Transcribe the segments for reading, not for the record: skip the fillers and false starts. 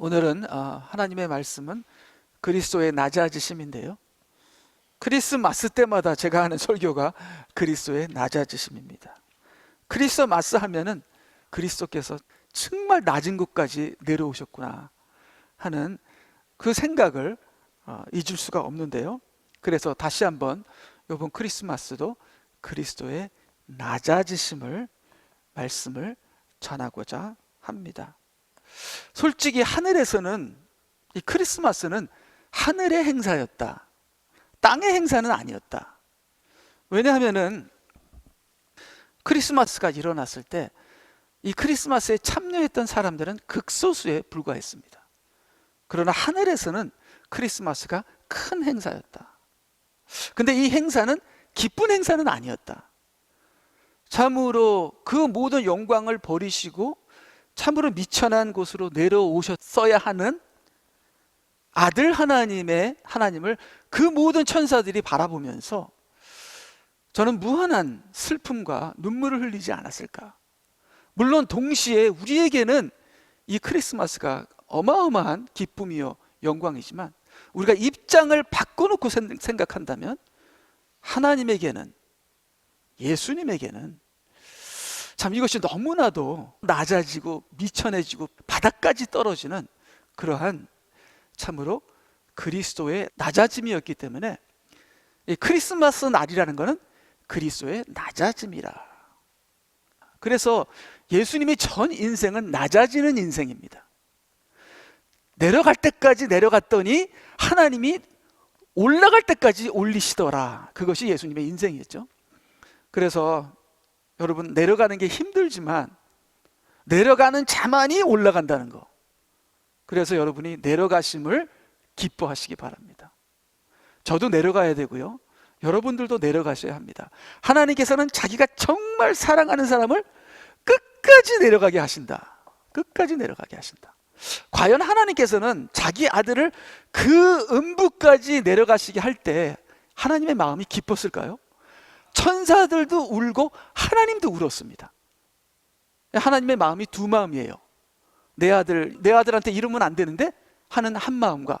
오늘은 하나님의 말씀은 그리스도의 낮아지심인데요, 크리스마스 때마다 제가 하는 설교가 그리스도의 낮아지심입니다. 크리스마스 하면은 그리스도께서 정말 낮은 곳까지 내려오셨구나 하는 그 생각을 잊을 수가 없는데요, 그래서 다시 한번 이번 크리스마스도 그리스도의 낮아지심을 말씀을 전하고자 합니다. 솔직히 하늘에서는 이 크리스마스는 하늘의 행사였다, 땅의 행사는 아니었다. 왜냐하면은 크리스마스가 일어났을 때 이 크리스마스에 참여했던 사람들은 극소수에 불과했습니다. 그러나 하늘에서는 크리스마스가 큰 행사였다. 근데 이 행사는 기쁜 행사는 아니었다. 참으로 그 모든 영광을 버리시고 참으로 미천한 곳으로 내려오셨어야 하는 아들 하나님을 그 모든 천사들이 바라보면서 저는 무한한 슬픔과 눈물을 흘리지 않았을까. 물론 동시에 우리에게는 이 크리스마스가 어마어마한 기쁨이요 영광이지만, 우리가 입장을 바꿔놓고 생각한다면 하나님에게는, 예수님에게는 참 이것이 너무나도 낮아지고 미천해지고 바닥까지 떨어지는 그러한 참으로 그리스도의 낮아짐이었기 때문에 이 크리스마스 날이라는 것은 그리스도의 낮아짐이라. 그래서 예수님의 전 인생은 낮아지는 인생입니다. 내려갈 때까지 내려갔더니 하나님이 올라갈 때까지 올리시더라. 그것이 예수님의 인생이었죠. 그래서 여러분, 내려가는 게 힘들지만 내려가는 자만이 올라간다는 거, 그래서 여러분이 내려가심을 기뻐하시기 바랍니다. 저도 내려가야 되고요, 여러분들도 내려가셔야 합니다. 하나님께서는 자기가 정말 사랑하는 사람을 끝까지 내려가게 하신다. 끝까지 내려가게 하신다. 과연 하나님께서는 자기 아들을 그 음부까지 내려가시게 할 때 하나님의 마음이 기뻤을까요? 천사들도 울고 하나님도 울었습니다. 하나님의 마음이 두 마음이에요. 내 아들한테 이러면 안 되는데 하는 한 마음과,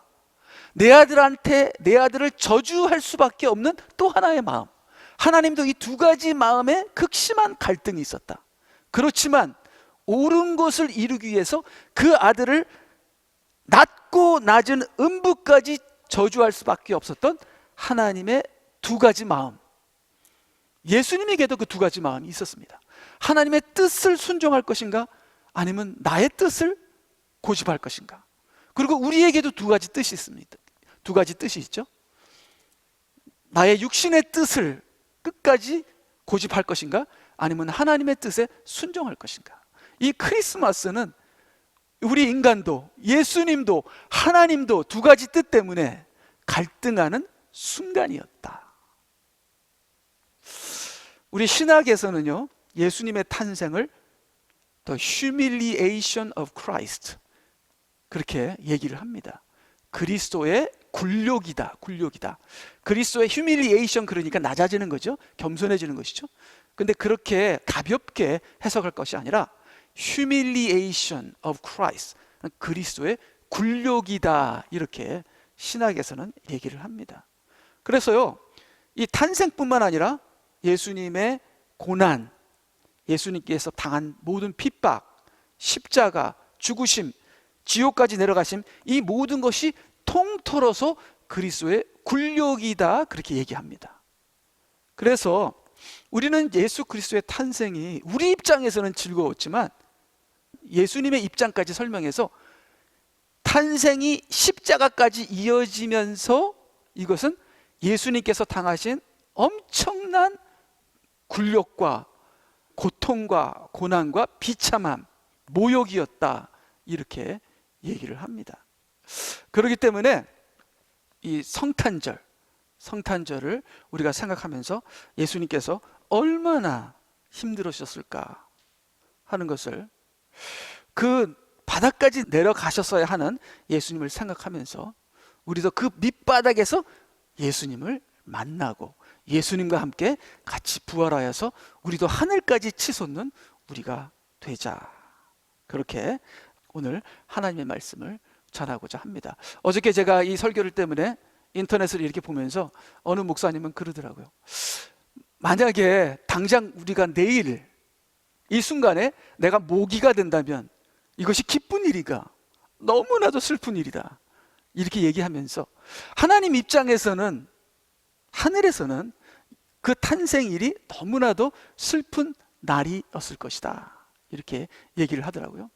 내 아들을 저주할 수밖에 없는 또 하나의 마음. 하나님도 이 두 가지 마음에 극심한 갈등이 있었다. 그렇지만 옳은 것을 이루기 위해서 그 아들을 낮고 낮은 음부까지 저주할 수밖에 없었던 하나님의 두 가지 마음, 예수님에게도 그 두 가지 마음이 있었습니다. 하나님의 뜻을 순종할 것인가, 아니면 나의 뜻을 고집할 것인가. 그리고 우리에게도 두 가지 뜻이 있습니다. 두 가지 뜻이 있죠. 나의 육신의 뜻을 끝까지 고집할 것인가, 아니면 하나님의 뜻에 순종할 것인가. 이 크리스마스는 우리 인간도 예수님도 하나님도 두 가지 뜻 때문에 갈등하는 순간이었다. 우리 신학에서는요, 예수님의 탄생을 The humiliation of Christ 그렇게 얘기를 합니다. 그리스도의 굴욕이다. 그리스도의 humiliation, 그러니까 낮아지는 거죠. 겸손해지는 것이죠. 근데 그렇게 가볍게 해석할 것이 아니라 humiliation of Christ, 그리스도의 굴욕이다, 이렇게 신학에서는 얘기를 합니다. 그래서요, 이 탄생뿐만 아니라 예수님의 고난, 예수님께서 당한 모든 핍박, 십자가, 죽으심, 지옥까지 내려가심, 이 모든 것이 통틀어서 그리스도의 굴욕이다, 그렇게 얘기합니다. 그래서 우리는 예수 그리스도의 탄생이 우리 입장에서는 즐거웠지만 예수님의 입장까지 설명해서 탄생이 십자가까지 이어지면서 이것은 예수님께서 당하신 엄청난 굴욕과 고통과 고난과 비참함, 모욕이었다, 이렇게 얘기를 합니다. 그렇기 때문에 이 성탄절을 우리가 생각하면서 예수님께서 얼마나 힘들으셨을까 하는 것을, 그 바닥까지 내려가셨어야 하는 예수님을 생각하면서 우리도 그 밑바닥에서 예수님을 만나고 예수님과 함께 같이 부활하여서 우리도 하늘까지 치솟는 우리가 되자. 그렇게 오늘 하나님의 말씀을 전하고자 합니다. 어저께 제가 이 설교를 때문에 인터넷을 이렇게 보면서 어느 목사님은 그러더라고요. 만약에 당장 우리가 내일 이 순간에 내가 모기가 된다면 이것이 기쁜 일이가 너무나도 슬픈 일이다, 이렇게 얘기하면서 하나님 입장에서는, 하늘에서는 그 탄생일이 너무나도 슬픈 날이었을 것이다, 이렇게 얘기를 하더라고요.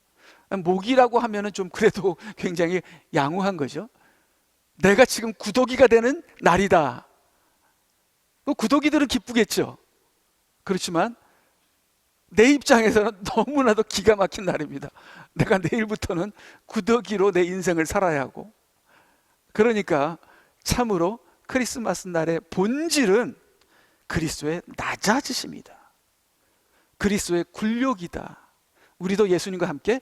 모기라고 하면은 좀 그래도 굉장히 양호한 거죠. 내가 지금 구더기가 되는 날이다. 구더기들은 기쁘겠죠. 그렇지만 내 입장에서는 너무나도 기가 막힌 날입니다. 내가 내일부터는 구더기로 내 인생을 살아야 하고. 그러니까 참으로 크리스마스 날의 본질은 그리스도의 낮아지심이다, 그리스도의 굴욕이다. 우리도 예수님과 함께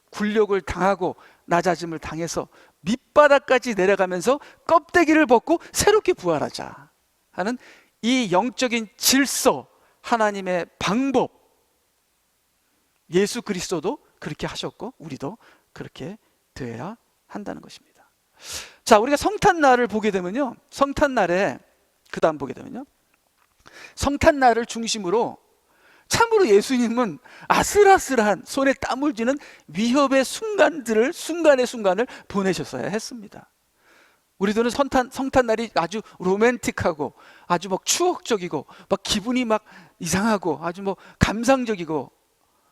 굴욕을 당하고 낮아짐을 당해서 밑바닥까지 내려가면서 껍데기를 벗고 새롭게 부활하자 하는 이 영적인 질서, 하나님의 방법, 예수 그리스도도 그렇게 하셨고 우리도 그렇게 되어야 한다는 것입니다. 자, 우리가 성탄날을 보게 되면요, 성탄날에 그 다음 보게 되면요, 성탄날을 중심으로 참으로 예수님은 아슬아슬한 손에 땀을 쥐는 위협의 순간들을, 순간의 순간을 보내셨어야 했습니다. 우리들은 성탄날이 아주 로맨틱하고 아주 막 추억적이고 막 기분이 막 이상하고 아주 뭐 감상적이고,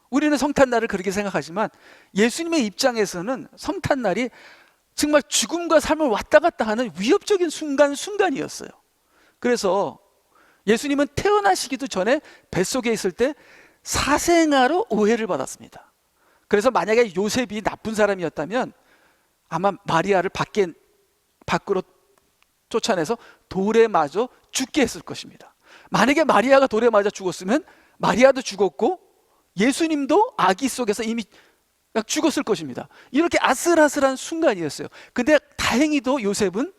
우리는 성탄날을 그렇게 생각하지만 예수님의 입장에서는 성탄날이 정말 죽음과 삶을 왔다 갔다 하는 위협적인 순간이었어요. 그래서 예수님은 태어나시기도 전에 뱃속에 있을 때 사생아로 오해를 받았습니다. 그래서 만약에 요셉이 나쁜 사람이었다면 아마 마리아를 밖으로 쫓아내서 돌에 맞아 죽게 했을 것입니다. 만약에 마리아가 돌에 맞아 죽었으면 마리아도 죽었고 예수님도 아기 속에서 이미 죽었을 것입니다. 이렇게 아슬아슬한 순간이었어요. 근데 다행히도 요셉은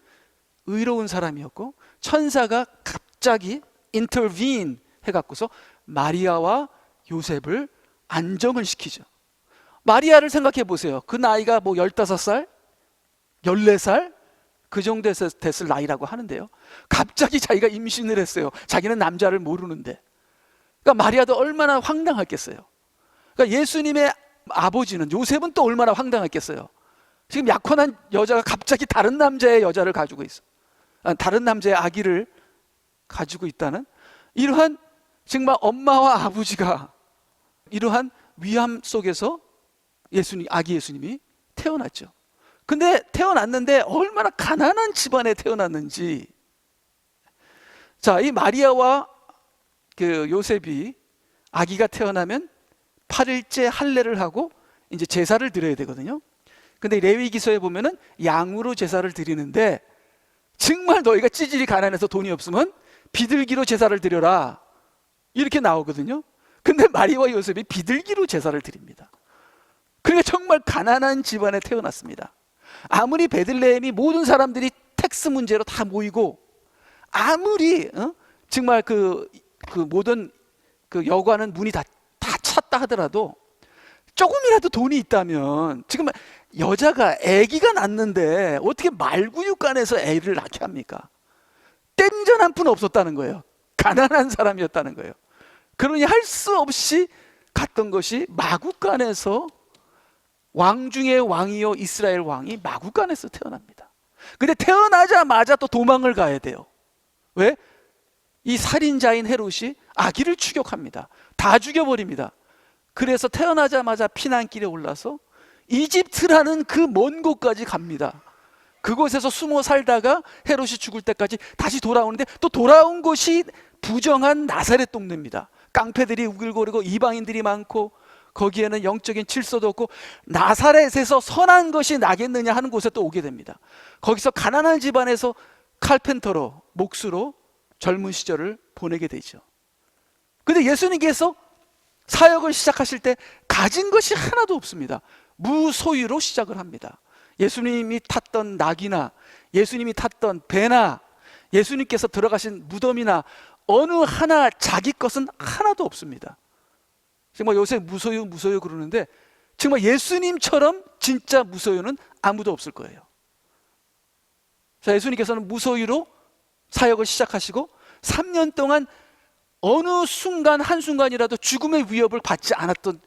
의로운 사람이었고 천사가 갑자기 intervene 해갖고서 마리아와 요셉을 안정을 시키죠. 마리아를 생각해 보세요. 그 나이가 뭐 15살, 14살 그 정도 됐을 나이라고 하는데요, 갑자기 자기가 임신을 했어요. 자기는 남자를 모르는데. 그러니까 마리아도 얼마나 황당했겠어요. 그러니까 예수님의 아버지는, 요셉은 또 얼마나 황당했겠어요. 지금 약혼한 여자가 갑자기 다른 남자의 여자를 가지고 있어, 다른 남자의 아기를 가지고 있다는 이러한, 정말 엄마와 아버지가 이러한 위험 속에서 아기 예수님이 태어났죠. 근데 태어났는데 얼마나 가난한 집안에 태어났는지. 자, 이 마리아와 그 요셉이 아기가 태어나면 8일째 할례를 하고 이제 제사를 드려야 되거든요. 근데 레위기서에 보면은 양으로 제사를 드리는데, 정말 너희가 찌질이 가난해서 돈이 없으면 비둘기로 제사를 드려라, 이렇게 나오거든요. 근데 마리아와 요셉이 비둘기로 제사를 드립니다. 그러니까 정말 가난한 집안에 태어났습니다. 아무리 베들레헴이 모든 사람들이 텍스 문제로 다 모이고, 아무리 정말 그 모든 그 여관은 문이 다 찼다 하더라도, 조금이라도 돈이 있다면, 지금 여자가 아기가 낳는데 어떻게 말구육간에서 애를 낳게 합니까? 땡전 한 푼 없었다는 거예요. 가난한 사람이었다는 거예요. 그러니 할 수 없이 갔던 것이 마구간에서, 왕 중의 왕이요 이스라엘 왕이 마구간에서 태어납니다. 근데 태어나자마자 또 도망을 가야 돼요. 왜? 이 살인자인 헤롯이 아기를 추격합니다. 다 죽여버립니다. 그래서 태어나자마자 피난길에 올라서 이집트라는 그 먼 곳까지 갑니다. 그곳에서 숨어 살다가 헤롯이 죽을 때까지 다시 돌아오는데, 또 돌아온 곳이 부정한 나사렛 동네입니다. 깡패들이 우글거리고 이방인들이 많고 거기에는 영적인 질서도 없고, 나사렛에서 선한 것이 나겠느냐 하는 곳에 또 오게 됩니다. 거기서 가난한 집안에서 칼펜터로, 목수로 젊은 시절을 보내게 되죠. 근데 예수님께서 사역을 시작하실 때 가진 것이 하나도 없습니다. 무소유로 시작을 합니다. 예수님이 탔던 낙이나 예수님이 탔던 배나 예수님께서 들어가신 무덤이나 어느 하나 자기 것은 하나도 없습니다. 정말 요새 무소유 그러는데, 정말 예수님처럼 진짜 무소유는 아무도 없을 거예요. 자, 예수님께서는 무소유로 사역을 시작하시고 3년 동안 어느 순간 한순간이라도 죽음의 위협을 받지 않았던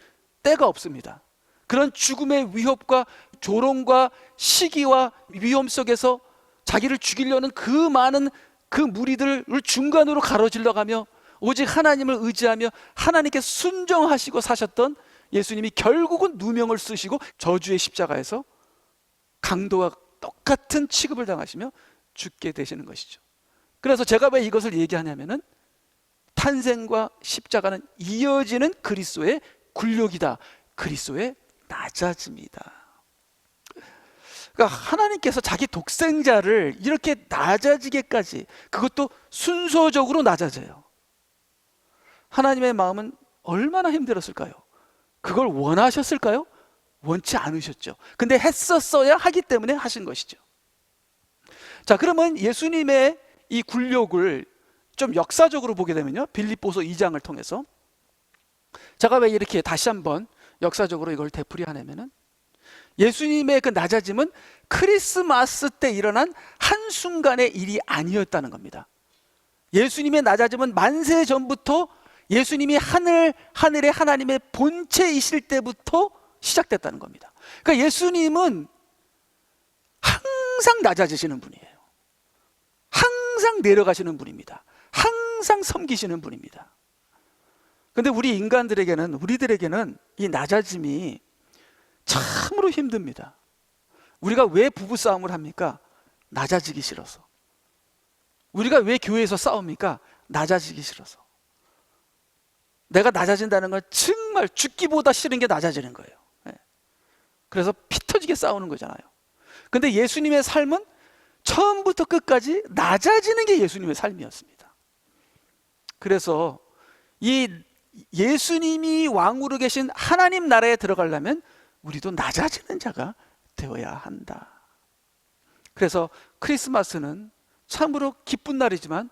때가 없습니다. 그런 죽음의 위협과 조롱과 시기와 위험 속에서 자기를 죽이려는 그 많은 그 무리들을 중간으로 가로질러가며 오직 하나님을 의지하며 하나님께 순종하시고 사셨던 예수님이 결국은 누명을 쓰시고 저주의 십자가에서 강도와 똑같은 취급을 당하시며 죽게 되시는 것이죠. 그래서 제가 왜 이것을 얘기하냐면은 탄생과 십자가는 이어지는 그리스도의 굴욕이다, 그리스도의 낮아짐이다. 그러니까 하나님께서 자기 독생자를 이렇게 낮아지게까지, 그것도 순서적으로 낮아져요. 하나님의 마음은 얼마나 힘들었을까요? 그걸 원하셨을까요? 원치 않으셨죠. 근데 했었어야 하기 때문에 하신 것이죠. 자, 그러면 예수님의 이 굴욕을 좀 역사적으로 보게 되면요, 빌립보서 2장을 통해서 제가 왜 이렇게 다시 한번 역사적으로 이걸 되풀이하냐면은 예수님의 그 낮아짐은 크리스마스 때 일어난 한순간의 일이 아니었다는 겁니다. 예수님의 낮아짐은 만세 전부터 예수님이 하늘의 하나님의 본체이실 때부터 시작됐다는 겁니다. 그러니까 예수님은 항상 낮아지시는 분이에요. 항상 내려가시는 분입니다. 항상 섬기시는 분입니다. 근데 우리들에게는 이 낮아짐이 참으로 힘듭니다. 우리가 왜 부부싸움을 합니까? 낮아지기 싫어서. 우리가 왜 교회에서 싸웁니까? 낮아지기 싫어서. 내가 낮아진다는 건 정말 죽기보다 싫은 게 낮아지는 거예요. 그래서 피 터지게 싸우는 거잖아요. 근데 예수님의 삶은 처음부터 끝까지 낮아지는 게 예수님의 삶이었습니다. 그래서 이 예수님이 왕으로 계신 하나님 나라에 들어가려면 우리도 낮아지는 자가 되어야 한다. 그래서 크리스마스는 참으로 기쁜 날이지만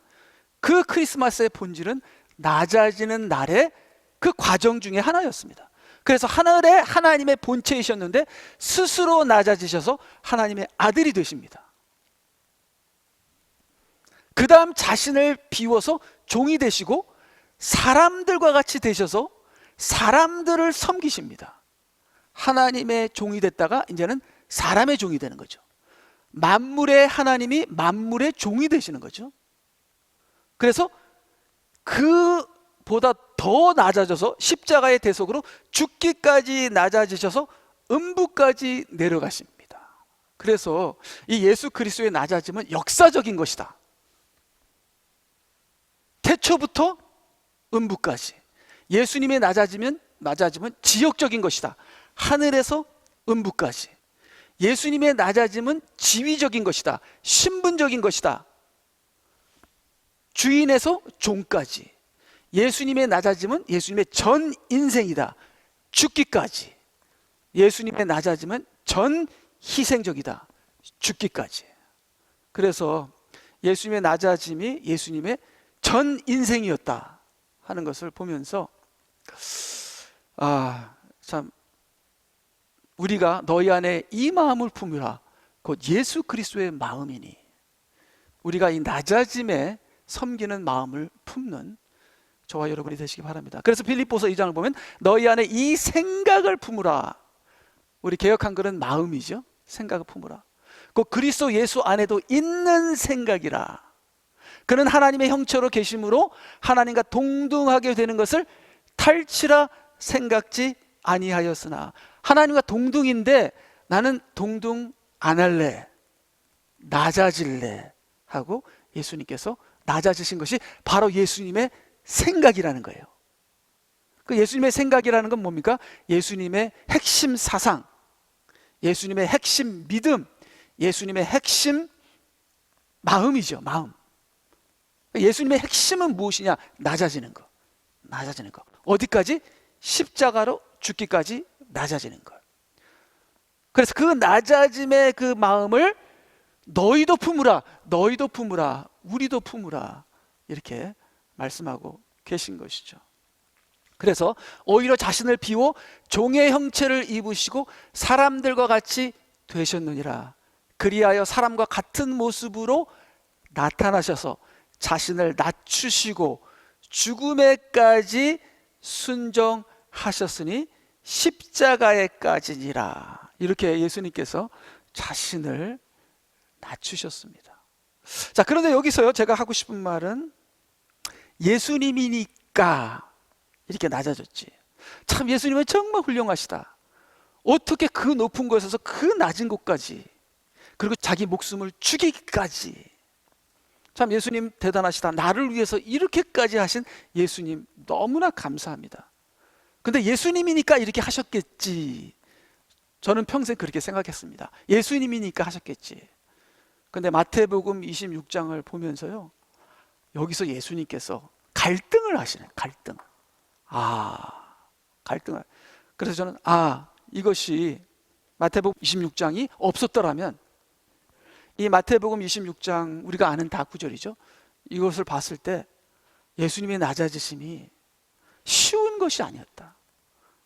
그 크리스마스의 본질은 낮아지는 날의 그 과정 중에 하나였습니다. 그래서 하늘에 하나님의 본체이셨는데 스스로 낮아지셔서 하나님의 아들이 되십니다. 그 다음 자신을 비워서 종이 되시고 사람들과 같이 되셔서 사람들을 섬기십니다. 하나님의 종이 됐다가 이제는 사람의 종이 되는 거죠. 만물의 하나님이 만물의 종이 되시는 거죠. 그래서 그보다 더 낮아져서 십자가의 대속으로 죽기까지 낮아지셔서 음부까지 내려가십니다. 그래서 이 예수 그리스도의 낮아짐은 역사적인 것이다. 태초부터 음부까지. 예수님의 낮아짐은 지역적인 것이다. 하늘에서 음부까지. 예수님의 낮아짐은 지위적인 것이다. 신분적인 것이다. 주인에서 종까지. 예수님의 낮아짐은 예수님의 전 인생이다. 죽기까지. 예수님의 낮아짐은 전 희생적이다. 죽기까지. 그래서 예수님의 낮아짐이 예수님의 전 인생이었다 하는 것을 보면서 참 우리가 너희 안에 이 마음을 품으라 곧 예수 그리스도의 마음이니, 우리가 이 낮아짐에 섬기는 마음을 품는 저와 여러분이 되시기 바랍니다. 그래서 빌립보서 2장을 보면 너희 안에 이 생각을 품으라. 우리 개역 한글은 마음이죠. 생각을 품으라. 곧 그리스도 예수 안에도 있는 생각이라. 그는 하나님의 형체로 계심으로 하나님과 동등하게 되는 것을 탈취라 생각지 아니하였으나. 하나님과 동등인데 나는 동등 안 할래, 낮아질래 하고 예수님께서 낮아지신 것이 바로 예수님의 생각이라는 거예요. 그 예수님의 생각이라는 건 뭡니까? 예수님의 핵심 사상, 예수님의 핵심 믿음, 예수님의 핵심 마음이죠. 마음. 예수님의 핵심은 무엇이냐? 낮아지는 거. 낮아지는 거. 어디까지? 십자가로 죽기까지 낮아지는 것. 그래서 그 낮아짐의 그 마음을 너희도 품으라, 너희도 품으라, 우리도 품으라, 이렇게 말씀하고 계신 것이죠. 그래서 오히려 자신을 비워 종의 형체를 입으시고 사람들과 같이 되셨느니라. 그리하여 사람과 같은 모습으로 나타나셔서 자신을 낮추시고 죽음에까지 순종하셨으니 십자가에까지니라. 이렇게 예수님께서 자신을 낮추셨습니다. 자, 그런데 여기서요, 제가 하고 싶은 말은 예수님이니까 이렇게 낮아졌지. 참 예수님은 정말 훌륭하시다. 어떻게 그 높은 곳에서 그 낮은 곳까지, 그리고 자기 목숨을 주기까지. 참 예수님 대단하시다. 나를 위해서 이렇게까지 하신 예수님 너무나 감사합니다. 근데 예수님이니까 이렇게 하셨겠지. 저는 평생 그렇게 생각했습니다. 예수님이니까 하셨겠지. 근데 마태복음 26장을 보면서요, 여기서 예수님께서 갈등을 하시네. 갈등. 갈등을. 그래서 저는 이것이 마태복음 26장이 없었더라면, 이 마태복음 26장 우리가 아는 다 구절이죠. 이것을 봤을 때 예수님의 낮아지심이 쉬운 것이 아니었다.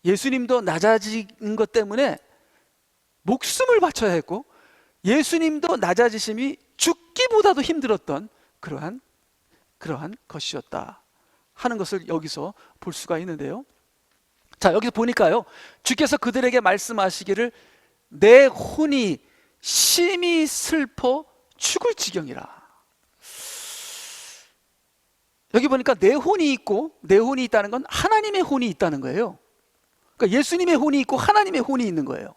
예수님도 낮아진 것 때문에 목숨을 바쳐야 했고, 예수님도 낮아지심이 죽기보다도 힘들었던 그러한 것이었다 하는 것을 여기서 볼 수가 있는데요. 자, 여기서 보니까요, 주께서 그들에게 말씀하시기를 내 혼이 심히 슬퍼 죽을 지경이라. 여기 보니까 내 혼이 있고, 내 혼이 있다는 건 하나님의 혼이 있다는 거예요. 그러니까 예수님의 혼이 있고 하나님의 혼이 있는 거예요.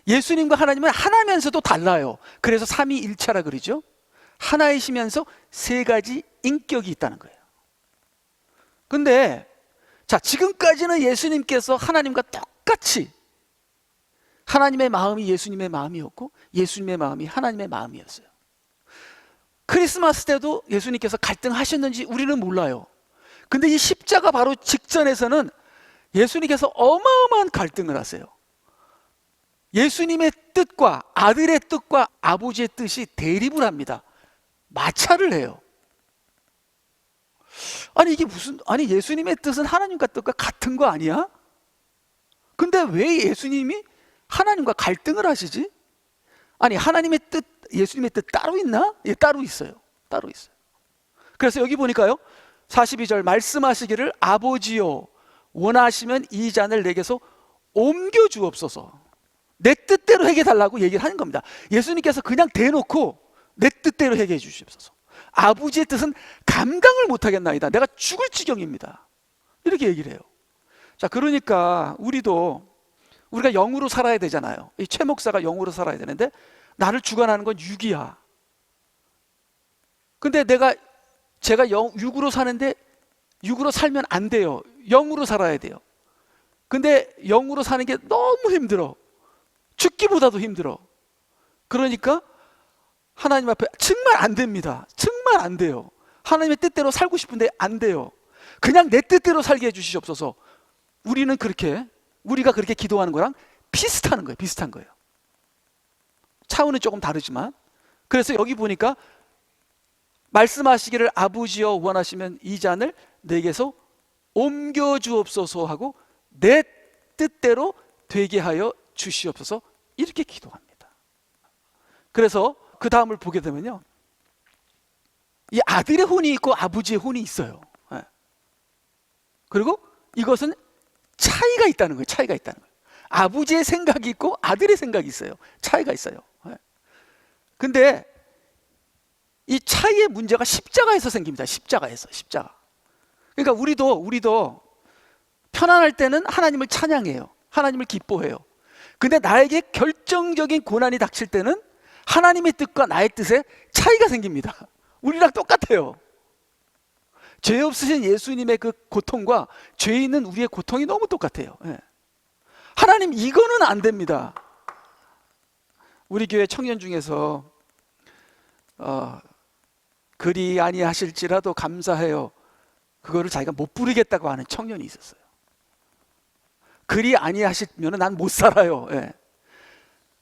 예수님과 하나님은 하나면서도 달라요. 그래서 삼위일체라 그러죠. 하나이시면서 세 가지 인격이 있다는 거예요. 근데 자, 지금까지는 예수님께서 하나님과 똑같이, 하나님의 마음이 예수님의 마음이었고 예수님의 마음이 하나님의 마음이었어요. 크리스마스 때도 예수님께서 갈등하셨는지 우리는 몰라요. 근데 이 십자가 바로 직전에서는 예수님께서 어마어마한 갈등을 하세요. 예수님의 뜻과 아들의 뜻과 아버지의 뜻이 대립을 합니다. 마찰을 해요. 아니 예수님의 뜻은 하나님과 뜻과 같은 거 아니야? 근데 왜 예수님이 하나님과 갈등을 하시지? 아니 하나님의 뜻, 예수님의 뜻 따로 있나? 예, 따로 있어요. 따로 있어요. 그래서 여기 보니까요, 42절 말씀하시기를 아버지요 원하시면 이 잔을 내게서 옮겨 주옵소서. 내 뜻대로 해결달라고 얘기를 하는 겁니다. 예수님께서 그냥 대놓고 내 뜻대로 해결해 주시옵소서. 아버지의 뜻은 감당을 못하겠나이다. 내가 죽을 지경입니다. 이렇게 얘기를 해요. 자, 그러니까 우리가 영으로 살아야 되잖아요. 이 최 목사가 영으로 살아야 되는데 나를 주관하는 건 육이야. 근데 제가 육으로 사는데 육으로 살면 안 돼요. 영으로 살아야 돼요. 근데 영으로 사는 게 너무 힘들어. 죽기보다도 힘들어. 그러니까 하나님 앞에 정말 안 됩니다. 정말 안 돼요. 하나님의 뜻대로 살고 싶은데 안 돼요. 그냥 내 뜻대로 살게 해주시옵소서. 우리가 그렇게 기도하는 거랑 비슷한 거예요. 차원은 조금 다르지만. 그래서 여기 보니까 말씀하시기를 아버지여 원하시면 이 잔을 내게서 옮겨 주옵소서 하고 내 뜻대로 되게 하여 주시옵소서, 이렇게 기도합니다. 그래서 그 다음을 보게 되면요, 이 아들의 혼이 있고 아버지의 혼이 있어요. 그리고 이것은 차이가 있다는 거예요. 아버지의 생각이 있고 아들의 생각이 있어요. 차이가 있어요. 근데 이 차이의 문제가 십자가에서 생깁니다. 십자가. 그러니까 우리도 편안할 때는 하나님을 찬양해요. 하나님을 기뻐해요. 근데 나에게 결정적인 고난이 닥칠 때는 하나님의 뜻과 나의 뜻에 차이가 생깁니다. 우리랑 똑같아요. 죄 없으신 예수님의 그 고통과 죄 있는 우리의 고통이 너무 똑같아요. 하나님, 이거는 안 됩니다. 우리 교회 청년 중에서 그리 아니하실지라도 감사해요, 그거를 자기가 못 부르겠다고 하는 청년이 있었어요. 그리 아니하시면 난 못 살아요.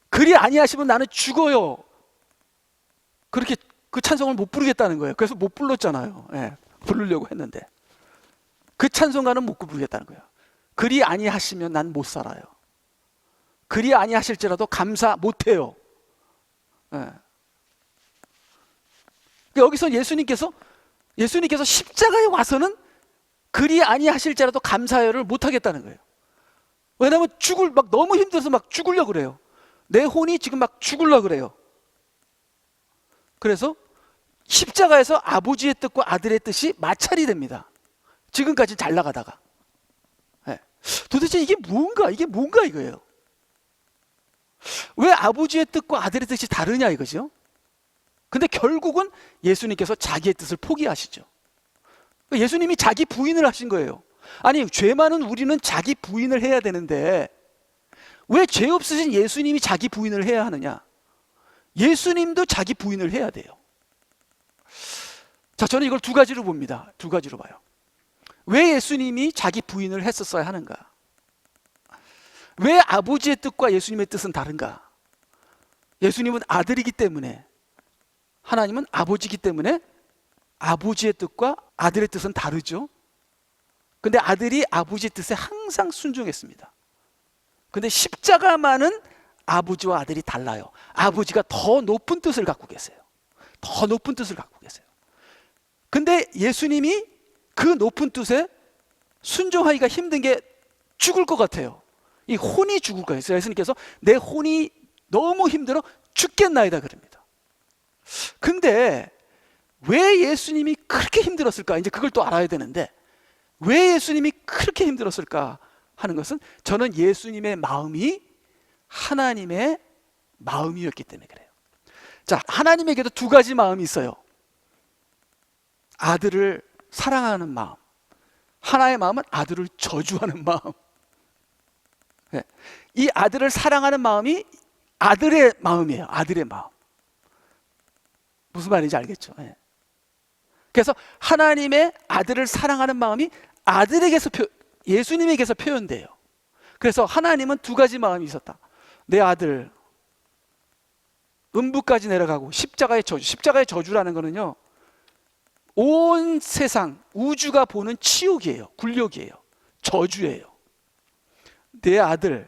그리 아니하시면 나는 죽어요. 그렇게 그 찬송을 못 부르겠다는 거예요. 그래서 못 불렀잖아요. 부르려고 했는데 그 찬송가는 못 부르겠다는 거예요. 그리 아니하시면 난 못 살아요. 그리 아니하실지라도 감사 못해요. 예. 여기서 예수님께서 십자가에 와서는 그리 아니하실지라도 감사를 못하겠다는 거예요. 왜냐하면 막 너무 힘들어서 막 죽으려고 그래요. 내 혼이 지금 막 죽으려고 그래요. 그래서 십자가에서 아버지의 뜻과 아들의 뜻이 마찰이 됩니다. 지금까지 잘 나가다가. 네. 도대체 이게 뭔가 이거예요. 왜 아버지의 뜻과 아들의 뜻이 다르냐 이거죠. 근데 결국은 예수님께서 자기의 뜻을 포기하시죠. 예수님이 자기 부인을 하신 거예요. 아니, 죄 많은 우리는 자기 부인을 해야 되는데 왜 죄 없으신 예수님이 자기 부인을 해야 하느냐? 예수님도 자기 부인을 해야 돼요. 자, 저는 이걸 두 가지로 봅니다. 두 가지로 봐요. 왜 예수님이 자기 부인을 했었어야 하는가? 왜 아버지의 뜻과 예수님의 뜻은 다른가? 예수님은 아들이기 때문에, 하나님은 아버지이기 때문에 아버지의 뜻과 아들의 뜻은 다르죠. 근데 아들이 아버지의 뜻에 항상 순종했습니다. 근데 십자가만은 아버지와 아들이 달라요. 아버지가 더 높은 뜻을 갖고 계세요. 더 높은 뜻을 갖고 계세요. 근데 예수님이 그 높은 뜻에 순종하기가 힘든 게 죽을 것 같아요. 이 혼이 죽을 거예요. 예수님께서 내 혼이 너무 힘들어 죽겠나이다 그럽니다. 근데 왜 예수님이 그렇게 힘들었을까? 이제 그걸 또 알아야 되는데 왜 예수님이 그렇게 힘들었을까 하는 것은 저는 예수님의 마음이 하나님의 마음이었기 때문에 그래요. 자, 하나님에게도 두 가지 마음이 있어요. 아들을 사랑하는 마음, 하나의 마음은 아들을 저주하는 마음. 네. 이 아들을 사랑하는 마음이 아들의 마음이에요. 아들의 마음. 무슨 말인지 알겠죠? 네. 그래서 하나님의 아들을 사랑하는 마음이 아들에게서 예수님에게서 표현돼요. 그래서 하나님은 두 가지 마음이 있었다. 내 아들 음부까지 내려가고 십자가의 저주. 십자가의 저주라는 거는요, 온 세상 우주가 보는 치욕이에요. 굴욕이에요. 저주예요. 내 아들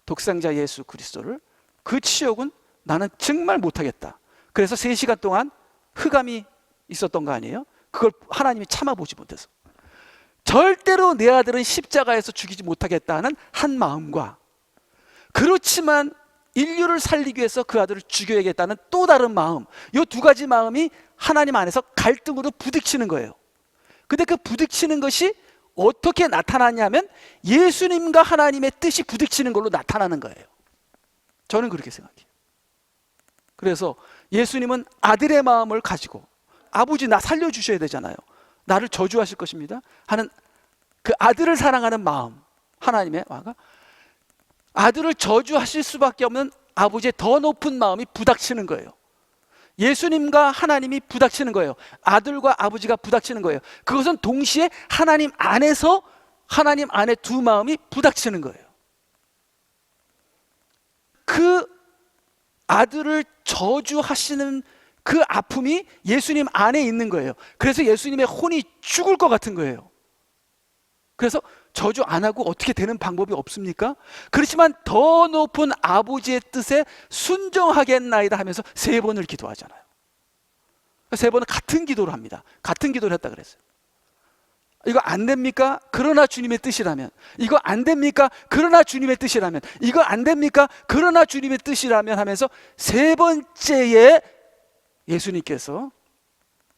독생자 예수 그리스도를, 그 치욕은 나는 정말 못하겠다. 그래서 3시간 동안 흑암이 있었던 거 아니에요? 그걸 하나님이 참아보지 못해서 절대로 내 아들은 십자가에서 죽이지 못하겠다는 한 마음과, 그렇지만 인류를 살리기 위해서 그 아들을 죽여야겠다는 또 다른 마음, 이 두 가지 마음이 하나님 안에서 갈등으로 부딪히는 거예요. 근데 그 부딪히는 것이 어떻게 나타나냐면 예수님과 하나님의 뜻이 부딪히는 걸로 나타나는 거예요. 저는 그렇게 생각해요. 그래서 예수님은 아들의 마음을 가지고, 아버지 나 살려주셔야 되잖아요, 나를 저주하실 것입니다 하는 그 아들을 사랑하는 마음, 하나님의 마음과 아들을 저주하실 수밖에 없는 아버지의 더 높은 마음이 부닥치는 거예요. 예수님과 하나님이 부닥치는 거예요. 아들과 아버지가 부닥치는 거예요. 그것은 동시에 하나님 안에서 하나님 안에 두 마음이 부닥치는 거예요. 그 아들을 저주하시는 그 아픔이 예수님 안에 있는 거예요. 그래서 예수님의 혼이 죽을 것 같은 거예요. 그래서 저주 안 하고 어떻게 되는 방법이 없습니까? 그렇지만 더 높은 아버지의 뜻에 순종하겠나이다 하면서 3번을 기도하잖아요. 3번은 같은 기도를 합니다. 같은 기도를 했다 그랬어요. 이거 안 됩니까? 그러나 주님의 뜻이라면. 이거 안 됩니까? 그러나 주님의 뜻이라면. 이거 안 됩니까? 그러나 주님의 뜻이라면 하면서 3번째에 예수님께서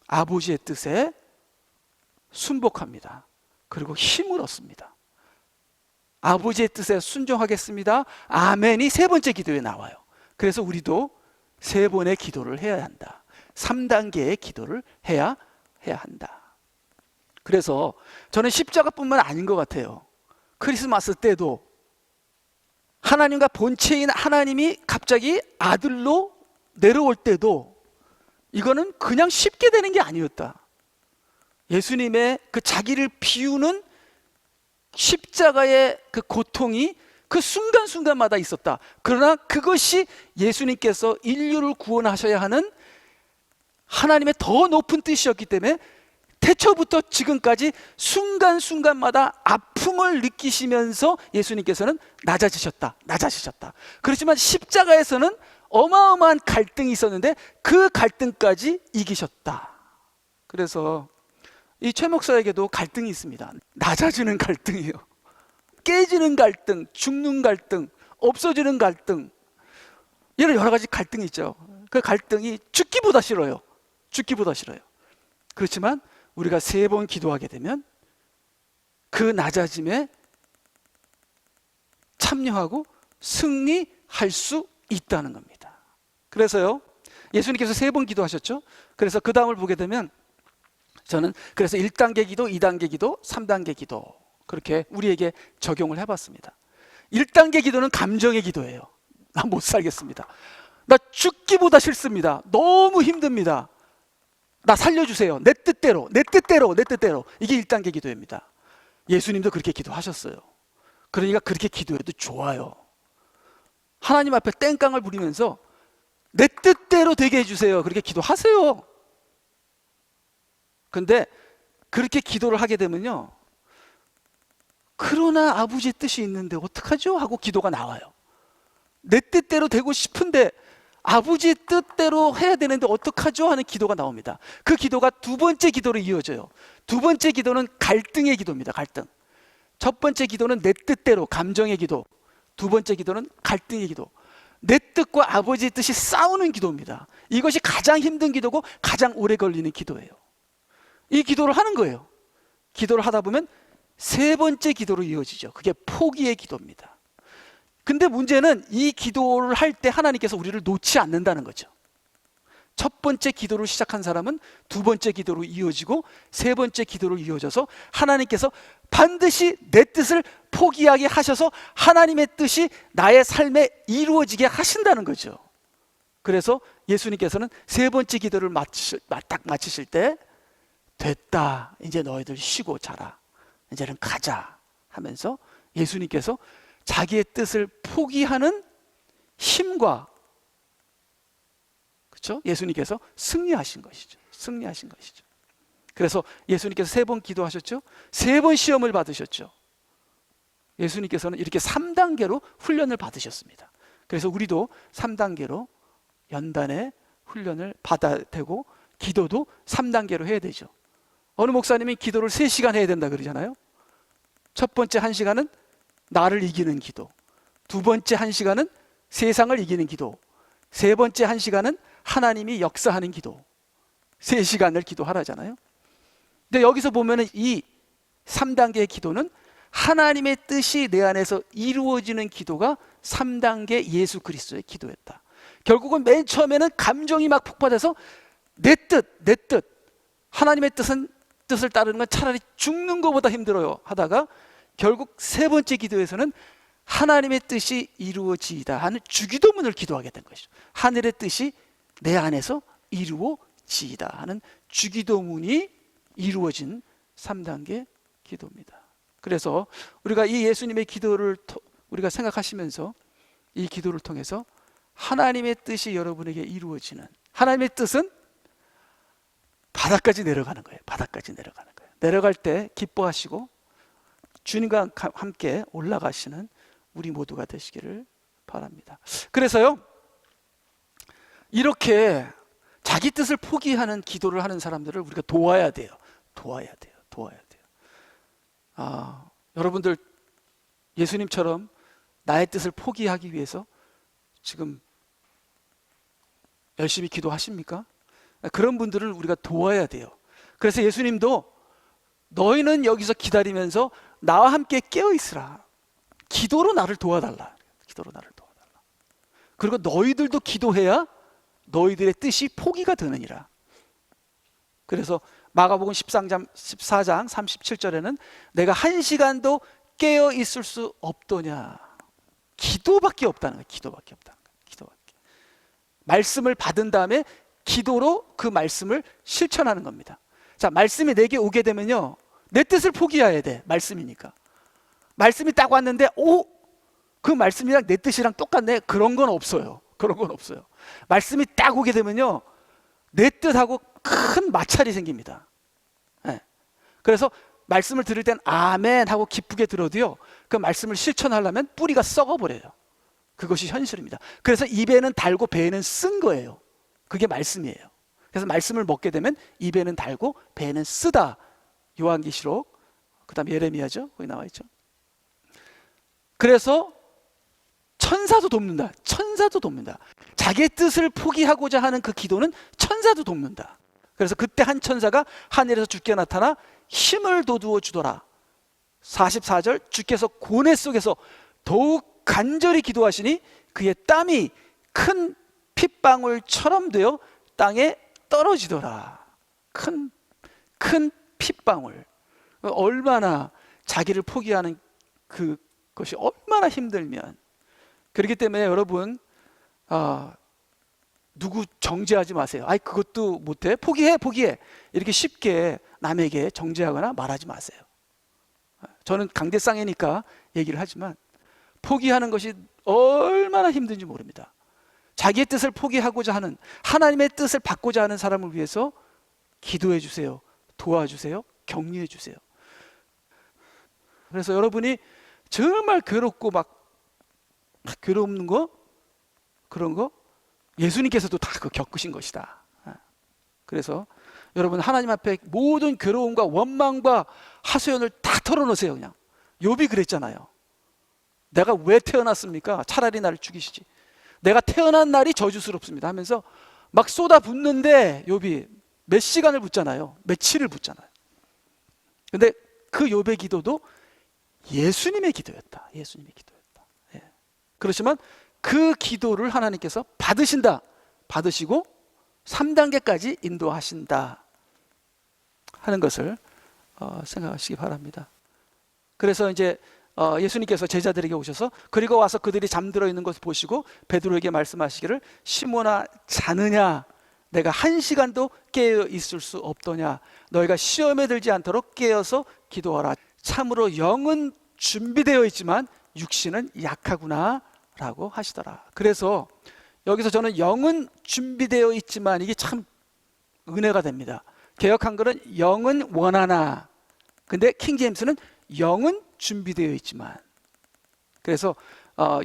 아버지의 뜻에 순복합니다. 그리고 힘을 얻습니다. 아버지의 뜻에 순종하겠습니다. 아멘이 3번째 기도에 나와요. 그래서 우리도 3번의 기도를 해야 한다. 3단계의 기도를 해야 한다. 그래서 저는 십자가뿐만 아닌 것 같아요. 크리스마스 때도 하나님과 본체인 하나님이 갑자기 아들로 내려올 때도 이거는 그냥 쉽게 되는 게 아니었다. 예수님의 그 자기를 비우는 십자가의 그 고통이 그 순간순간마다 있었다. 그러나 그것이 예수님께서 인류를 구원하셔야 하는 하나님의 더 높은 뜻이었기 때문에 태초부터 지금까지 순간순간마다 아픔을 느끼시면서 예수님께서는 낮아지셨다. 그렇지만 십자가에서는 어마어마한 갈등이 있었는데 그 갈등까지 이기셨다. 그래서 이 최 목사에게도 갈등이 있습니다. 낮아지는 갈등이에요. 깨지는 갈등, 죽는 갈등, 없어지는 갈등, 이런 여러 가지 갈등이 있죠. 그 갈등이 죽기보다 싫어요. 그렇지만 우리가 3번 기도하게 되면 그 낮아짐에 참여하고 승리할 수 있다는 겁니다. 그래서요, 예수님께서 3번 기도하셨죠. 그래서 그 다음을 보게 되면 저는 그래서 1단계 기도, 2단계 기도, 3단계 기도, 그렇게 우리에게 적용을 해봤습니다. 1단계 기도는 감정의 기도예요. 나 못 살겠습니다. 나 죽기보다 싫습니다. 너무 힘듭니다. 나 살려주세요. 내 뜻대로. 이게 1단계 기도입니다. 예수님도 그렇게 기도하셨어요. 그러니까 그렇게 기도해도 좋아요. 하나님 앞에 땡깡을 부리면서 내 뜻대로 되게 해주세요. 그렇게 기도하세요. 근데 그렇게 기도를 하게 되면요, 그러나 아버지의 뜻이 있는데 어떡하죠? 하고 기도가 나와요. 내 뜻대로 되고 싶은데 아버지의 뜻대로 해야 되는데 어떡하죠? 하는 기도가 나옵니다. 그 기도가 2번째 기도로 이어져요. 2번째 기도는 갈등의 기도입니다. 갈등. 첫 번째 기도는 내 뜻대로, 감정의 기도. 2번째 기도는 갈등의 기도. 내 뜻과 아버지의 뜻이 싸우는 기도입니다. 이것이 가장 힘든 기도고 가장 오래 걸리는 기도예요. 이 기도를 하는 거예요. 기도를 하다 보면 3번째 기도로 이어지죠. 그게 포기의 기도입니다. 근데 문제는 이 기도를 할 때 하나님께서 우리를 놓지 않는다는 거죠. 첫 번째 기도를 시작한 사람은 2번째 기도로 이어지고 3번째 기도로 이어져서 하나님께서 반드시 내 뜻을 포기하게 하셔서 하나님의 뜻이 나의 삶에 이루어지게 하신다는 거죠. 그래서 예수님께서는 3번째 기도를 딱 마치실 때 됐다, 이제 너희들 쉬고 자라, 이제는 가자 하면서 예수님께서 자기의 뜻을 포기하는 힘과, 그렇죠? 예수님께서 승리하신 것이죠. 그래서 예수님께서 3번 기도하셨죠. 3번 시험을 받으셨죠. 예수님께서는 이렇게 3단계로 훈련을 받으셨습니다. 그래서 우리도 3단계로 연단의 훈련을 받아야 되고 기도도 3단계로 해야 되죠. 어느 목사님이 기도를 3시간 해야 된다 그러잖아요. 첫 번째 1시간은 나를 이기는 기도, 2번째 1시간은 세상을 이기는 기도, 3번째 1시간은 하나님이 역사하는 기도, 3시간을 기도하라잖아요. 근데 여기서 보면은 이 3단계의 기도는 하나님의 뜻이 내 안에서 이루어지는 기도가 3단계 예수 그리스도의 기도였다. 결국은 맨 처음에는 감정이 막 폭발해서 내 뜻, 하나님의 뜻을 따르는 건 차라리 죽는 것보다 힘들어요 하다가 결국 3번째 기도에서는 하나님의 뜻이 이루어지이다 하는 주기도문을 기도하게 된 것이죠. 하늘의 뜻이 내 안에서 이루어지이다 하는 주기도문이 이루어진 3단계 기도입니다. 그래서 우리가 이 예수님의 기도를 우리가 생각하시면서 이 기도를 통해서 하나님의 뜻이 여러분에게 이루어지는, 하나님의 뜻은 바닥까지 내려가는 거예요. 내려갈 때 기뻐하시고 주님과 함께 올라가시는 우리 모두가 되시기를 바랍니다. 그래서요, 이렇게 자기 뜻을 포기하는 기도를 하는 사람들을 우리가 도와야 돼요. 여러분들 예수님처럼 나의 뜻을 포기하기 위해서 지금 열심히 기도하십니까? 그런 분들을 우리가 도와야 돼요. 그래서 예수님도 너희는 여기서 기다리면서 나와 함께 깨어있으라. 기도로 나를 도와달라. 그리고 너희들도 기도해야 너희들의 뜻이 포기가 되느니라. 그래서 마가복음 14장 37절에는 내가 1시간도 깨어있을 수 없더냐. 기도밖에 없다는 거예요. 기도밖에. 말씀을 받은 다음에 기도로 그 말씀을 실천하는 겁니다. 자, 말씀이 내게 오게 되면요, 내 뜻을 포기해야 돼. 말씀이니까. 말씀이 딱 왔는데 그 말씀이랑 내 뜻이랑 똑같네. 그런 건 없어요. 말씀이 딱 오게 되면요, 내 뜻하고 큰 마찰이 생깁니다. 네. 그래서 말씀을 들을 땐 아멘 하고 기쁘게 들어도요, 그 말씀을 실천하려면 뿌리가 썩어버려요. 그것이 현실입니다. 그래서 입에는 달고 배에는 쓴 거예요. 그게 말씀이에요. 그래서 말씀을 먹게 되면 입에는 달고 배에는 쓰다. 요한계시록, 그 다음 예레미야죠, 거기 나와 있죠. 그래서 천사도 돕는다. 천사도 돕는다. 자기의 뜻을 포기하고자 하는 그 기도는 천사도 돕는다. 그래서 그때 한 천사가 하늘에서 주께 나타나 힘을 돋우어 주더라. 44절, 주께서 고뇌 속에서 더욱 간절히 기도하시니 그의 땀이 큰 핏방울처럼 되어 땅에 떨어지더라. 큰 핏방울. 얼마나 자기를 포기하는 그것이 얼마나 힘들면. 그렇기 때문에 여러분, 누구 정죄하지 마세요. 아이, 그것도 못해? 포기해. 이렇게 쉽게 남에게 정죄하거나 말하지 마세요. 저는 강대상이니까 얘기를 하지만 포기하는 것이 얼마나 힘든지 모릅니다. 자기의 뜻을 포기하고자 하는, 하나님의 뜻을 받고자 하는 사람을 위해서 기도해 주세요. 도와주세요. 격려해 주세요. 그래서 여러분이 정말 괴롭고 막 괴롭는 거, 그런 거 예수님께서도 다 겪으신 것이다. 그래서 여러분, 하나님 앞에 모든 괴로움과 원망과 하소연을 다 털어놓으세요. 그냥 욥이 그랬잖아요. 내가 왜 태어났습니까? 차라리 나를 죽이시지. 내가 태어난 날이 저주스럽습니다 하면서 막 쏟아붓는데 욥이 몇 시간을 붓잖아요. 며칠을 붓잖아요. 근데 그 욥의 기도도 예수님의 기도였다. 예수님의 기도였다. 예. 그렇지만 그 기도를 하나님께서 받으신다. 받으시고 3단계까지 인도하신다 하는 것을 생각하시기 바랍니다. 그래서 이제 예수님께서 제자들에게 오셔서, 그리고 와서 그들이 잠들어 있는 것을 보시고 베드로에게 말씀하시기를, 시몬아 자느냐? 내가 1시간도 깨어 있을 수 없더냐? 너희가 시험에 들지 않도록 깨어서 기도하라. 참으로 영은 준비되어 있지만 육신은 약하구나 라고 하시더라. 그래서 여기서 저는 영은 준비되어 있지만, 이게 참 은혜가 됩니다. 개역 한글은 영은 원하나, 근데 킹제임스는 영은 준비되어 있지만. 그래서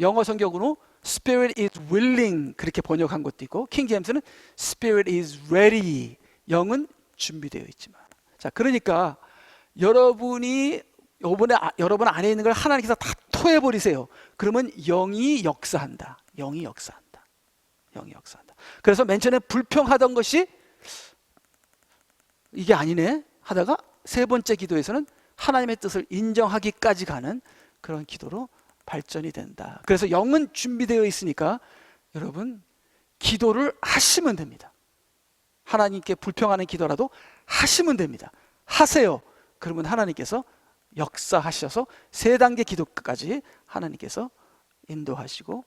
영어 성경으로 Spirit is willing 그렇게 번역한 것도 있고, 킹제임스는 Spirit is ready, 영은 준비되어 있지만. 자, 그러니까 여러분이 여러분 안에 있는 걸 하나님께서 다 토해버리세요. 그러면 영이 역사한다. 영이 역사한다. 영이 역사한다. 그래서 맨 처음에 불평하던 것이 이게 아니네 하다가 세 번째 기도에서는 하나님의 뜻을 인정하기까지 가는 그런 기도로 발전이 된다. 그래서 영은 준비되어 있으니까 여러분, 기도를 하시면 됩니다. 하나님께 불평하는 기도라도 하시면 됩니다. 하세요. 그러면 하나님께서 역사하셔서 3단계 기도까지 하나님께서 인도하시고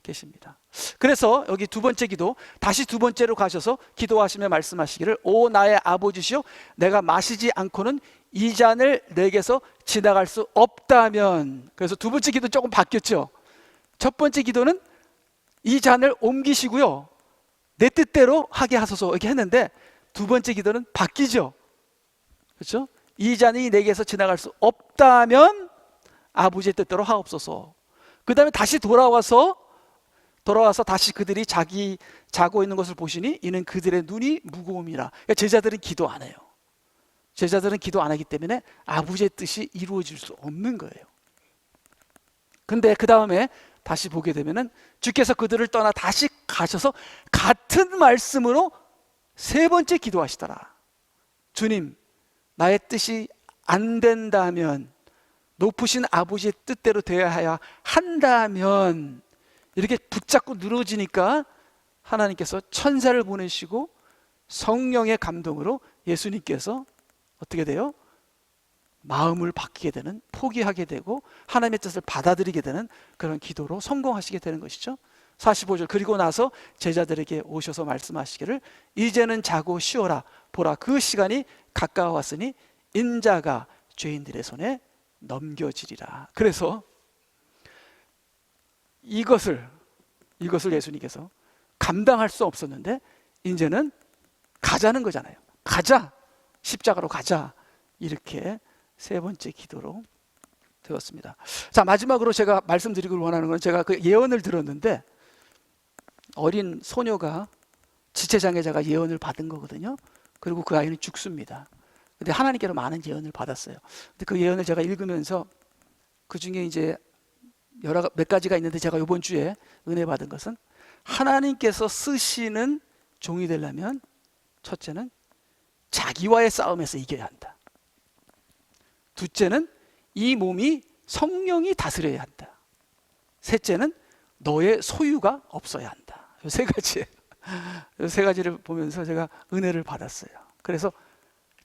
계십니다. 그래서 여기 두 번째 기도, 다시 두 번째로 가셔서 기도하시며 말씀하시기를, 오 나의 아버지시여, 내가 마시지 않고는 이 잔을 내게서 지나갈 수 없다면. 그래서 두 번째 기도 조금 바뀌었죠. 첫 번째 기도는 이 잔을 옮기시고요, 내 뜻대로 하게 하소서 이렇게 했는데, 두 번째 기도는 바뀌죠. 그렇죠? 이 잔이 내게서 지나갈 수 없다면 아버지의 뜻대로 하옵소서. 그 다음에 다시 돌아와서 다시 그들이 자고 있는 것을 보시니 이는 그들의 눈이 무거움이라. 그러니까 제자들은 기도 안 해요. 제자들은 기도 안 하기 때문에 아버지의 뜻이 이루어질 수 없는 거예요. 근데 그 다음에 다시 보게 되면은 주께서 그들을 떠나 다시 가셔서 같은 말씀으로 세 번째 기도하시더라. 주님, 나의 뜻이 안 된다면, 높으신 아버지의 뜻대로 되어야 한다면, 이렇게 붙잡고 늘어지니까 하나님께서 천사를 보내시고 성령의 감동으로 예수님께서 어떻게 돼요? 마음을 바뀌게 되는, 포기하게 되고 하나님의 뜻을 받아들이게 되는 그런 기도로 성공하시게 되는 것이죠. 45절, 그리고 나서 제자들에게 오셔서 말씀하시기를, 이제는 자고 쉬어라. 보라, 그 시간이 가까워왔으니 인자가 죄인들의 손에 넘겨지리라. 그래서 이것을 예수님께서 감당할 수 없었는데 이제는 가자는 거잖아요. 가자, 십자가로 가자. 이렇게 세 번째 기도로 되었습니다. 자, 마지막으로 제가 말씀드리길 원하는 건, 제가 그 예언을 들었는데 어린 소녀가 지체장애자가 예언을 받은 거거든요. 그리고 그 아이는 죽습니다. 근데 하나님께로 많은 예언을 받았어요. 근데 그 예언을 제가 읽으면서 그 중에 이제 몇 가지가 있는데, 제가 이번 주에 은혜 받은 것은, 하나님께서 쓰시는 종이 되려면 첫째는 자기와의 싸움에서 이겨야 한다. 둘째는 이 몸이 성령이 다스려야 한다. 셋째는 너의 소유가 없어야 한다. 이 세 가지, 이 세 가지를 보면서 제가 은혜를 받았어요. 그래서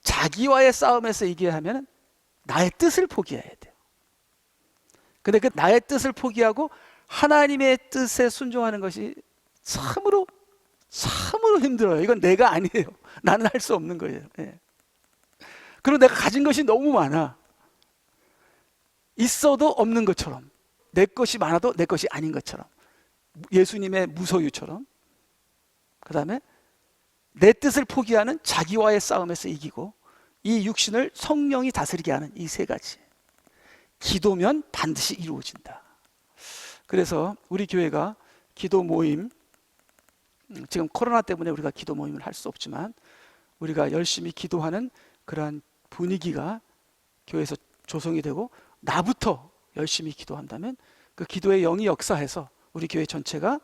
자기와의 싸움에서 이겨야 하면 나의 뜻을 포기해야 돼요. 근데 그 나의 뜻을 포기하고 하나님의 뜻에 순종하는 것이 참으로 힘들어요. 이건 내가 아니에요. 나는 할 수 없는 거예요. 예. 그리고 내가 가진 것이 너무 많아. 있어도 없는 것처럼, 내 것이 많아도 내 것이 아닌 것처럼, 예수님의 무소유처럼. 그 다음에 내 뜻을 포기하는 자기와의 싸움에서 이기고, 이 육신을 성령이 다스리게 하는 이 세 가지. 기도면 반드시 이루어진다. 그래서 우리 교회가 기도 모임, 지금 코로나 때문에 우리가 기도 모임을 할 수 없지만 우리가 열심히 기도하는 그러한 분위기가 교회에서 조성이 되고, 나부터 열심히 기도한다면 그 기도의 영이 역사해서 우리 교회 전체가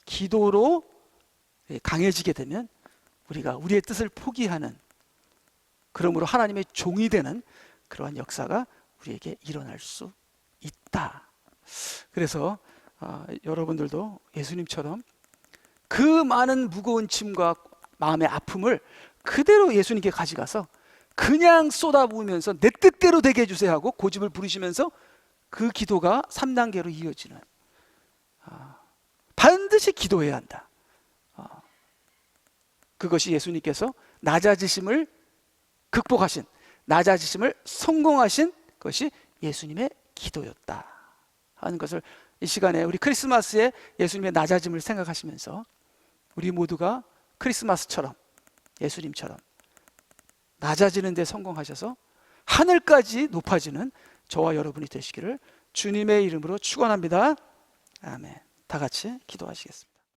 기도로 강해지게 되면 우리가 우리의 뜻을 포기하는, 그러므로 하나님의 종이 되는 그러한 역사가 우리에게 일어날 수 있다. 그래서 여러분들도 예수님처럼 그 많은 무거운 짐과 마음의 아픔을 그대로 예수님께 가져가서 그냥 쏟아부으면서 내 뜻대로 되게 해주세요 하고 고집을 부리시면서 그 기도가 3단계로 이어지는, 반드시 기도해야 한다. 그것이 예수님께서 낮아지심을 극복하신, 낮아지심을 성공하신 것이 예수님의 기도였다 하는 것을 이 시간에, 우리 크리스마스에 예수님의 낮아짐을 생각하시면서 우리 모두가 크리스마스처럼 예수님처럼 낮아지는 데 성공하셔서 하늘까지 높아지는 저와 여러분이 되시기를 주님의 이름으로 축원합니다. 아멘. 다 같이 기도하시겠습니다.